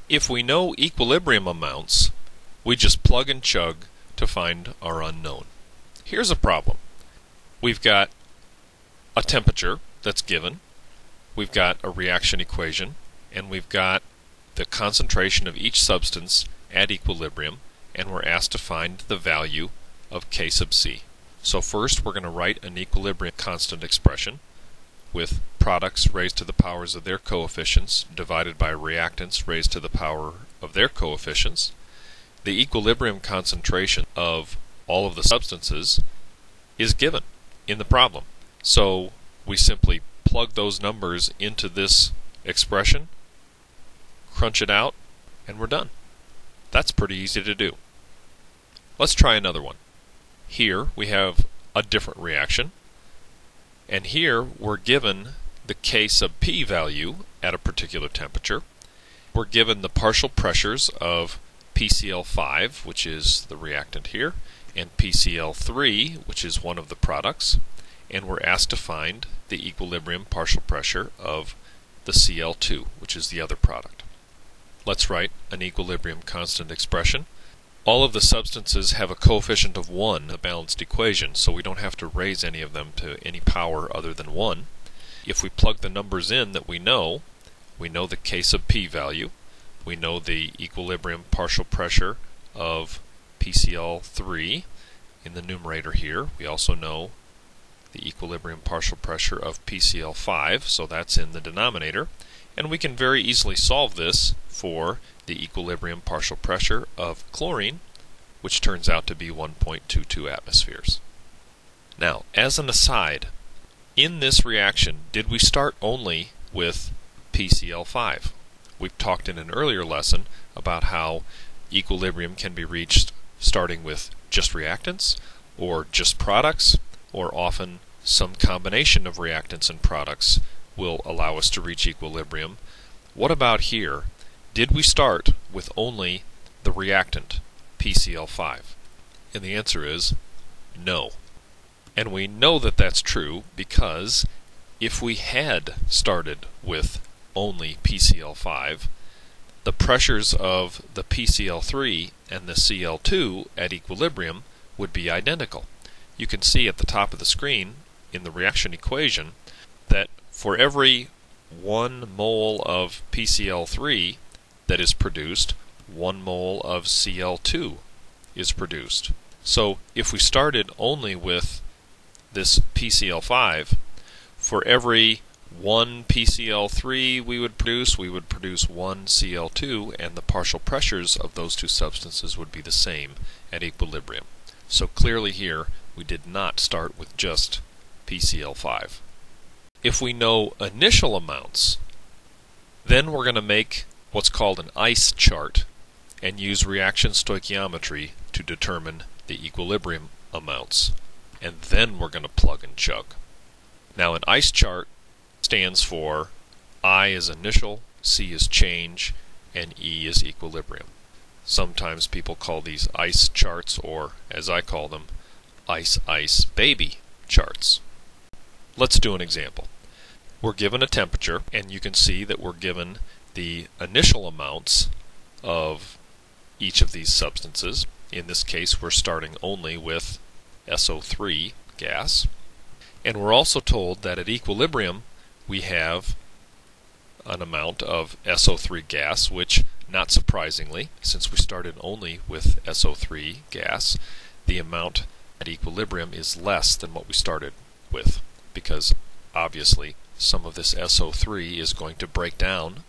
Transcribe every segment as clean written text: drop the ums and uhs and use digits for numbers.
If we know equilibrium amounts, we just plug and chug to find our unknown. Here's a problem. We've got a temperature that's given, we've got a reaction equation, and we've got the concentration of each substance at equilibrium, and we're asked to find the value of K sub C. So first we're going to write an equilibrium constant expression with products raised to the powers of their coefficients divided by reactants raised to the power of their coefficients. The equilibrium concentration of all of the substances is given in the problem. So we simply plug those numbers into this expression, crunch it out, and we're done. That's pretty easy to do. Let's try another one. Here we have a different reaction, and here we're given the K sub P value at a particular temperature. We're given the partial pressures of PCl5, which is the reactant here, and PCl3, which is one of the products, and we're asked to find the equilibrium partial pressure of the Cl2, which is the other product. Let's write an equilibrium constant expression. All of the substances have a coefficient of 1 in the balanced equation, so we don't have to raise any of them to any power other than 1. If we plug the numbers in that we know the K sub P value, we know the equilibrium partial pressure of PCl3 in the numerator here. We also know the equilibrium partial pressure of PCl5, so that's in the denominator. And we can very easily solve this for the equilibrium partial pressure of chlorine, which turns out to be 1.22 atmospheres. Now, as an aside, in this reaction, did we start only with PCl5? We've talked in an earlier lesson about how equilibrium can be reached starting with just reactants, or just products, or often some combination of reactants and products will allow us to reach equilibrium. What about here? Did we start with only the reactant, PCl5? And the answer is no. And we know that that's true because if we had started with only PCl5, the pressures of the PCl3 and the Cl2 at equilibrium would be identical. You can see at the top of the screen in the reaction equation that for every 1 mole of PCl3 that is produced, 1 mole of Cl2 is produced. So if we started only with this PCl5, for every 1 PCl3 we would produce 1 Cl2, and the partial pressures of those two substances would be the same at equilibrium. So clearly here we did not start with just PCl5. If we know initial amounts, then we're going to make what's called an ice chart and use reaction stoichiometry to determine the equilibrium amounts. And then we're going to plug and chug. Now, an ice chart stands for I is initial, C is change, and E is equilibrium. Sometimes people call these ice charts, or as I call them, ice baby charts. Let's do an example. We're given a temperature, and you can see that we're given the initial amounts of each of these substances. In this case, we're starting only with SO3 gas. And we're also told that at equilibrium we have an amount of SO3 gas, which, not surprisingly, since we started only with SO3 gas, the amount at equilibrium is less than what we started with, because obviously some of this SO3 is going to break down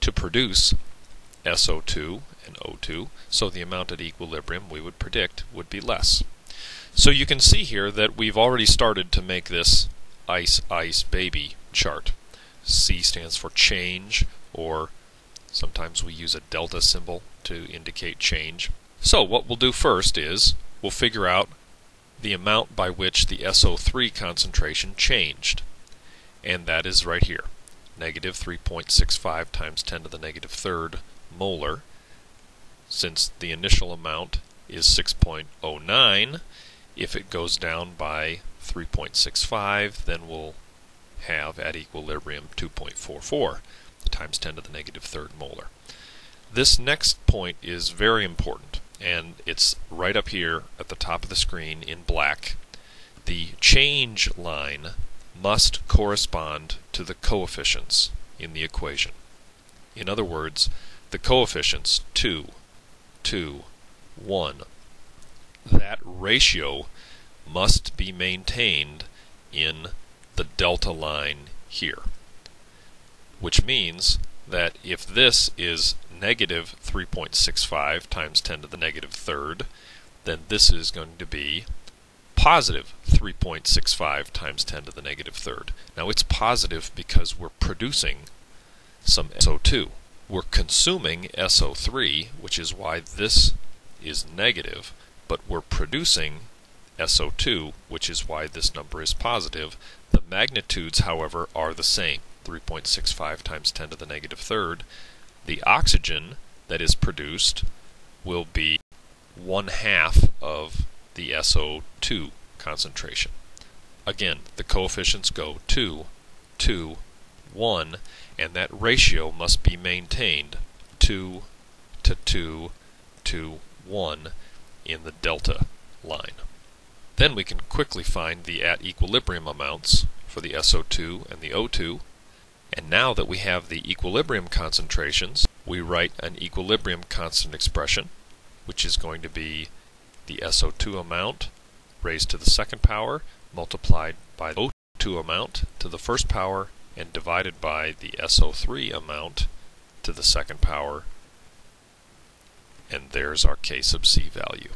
to produce SO2 and O2, so the amount at equilibrium we would predict would be less. So you can see here that we've already started to make this ice baby chart. C stands for change, or sometimes we use a delta symbol to indicate change. So what we'll do first is we'll figure out the amount by which the SO3 concentration changed, and that is right here, negative 3.65 times 10 to the negative third molar. Since the initial amount is 6.09, if it goes down by 3.65, then we'll have at equilibrium 2.44 times 10 to the negative third molar. This next point is very important, and it's right up here at the top of the screen in black. The change line must correspond to the coefficients in the equation. In other words, the coefficients 2, 2, 1. That ratio must be maintained in the delta line here, which means that if this is negative 3.65 times 10 to the negative third, then this is going to be positive 3.65 times 10 to the negative third. Now it's positive because we're producing some SO2. We're consuming SO3, which is why this is negative, but we're producing SO2, which is why this number is positive. The magnitudes, however, are the same, 3.65 times 10 to the negative third. The oxygen that is produced will be 1/2 of the SO2 concentration. Again, the coefficients go 2, 2, 1, and that ratio must be maintained 2 to 2 to 1 in the delta line. Then we can quickly find the at equilibrium amounts for the SO2 and the O2. And now that we have the equilibrium concentrations, we write an equilibrium constant expression, which is going to be the SO2 amount raised to the second power multiplied by the O2 amount to the first power and divided by the SO3 amount to the second power. And there's our K sub C value.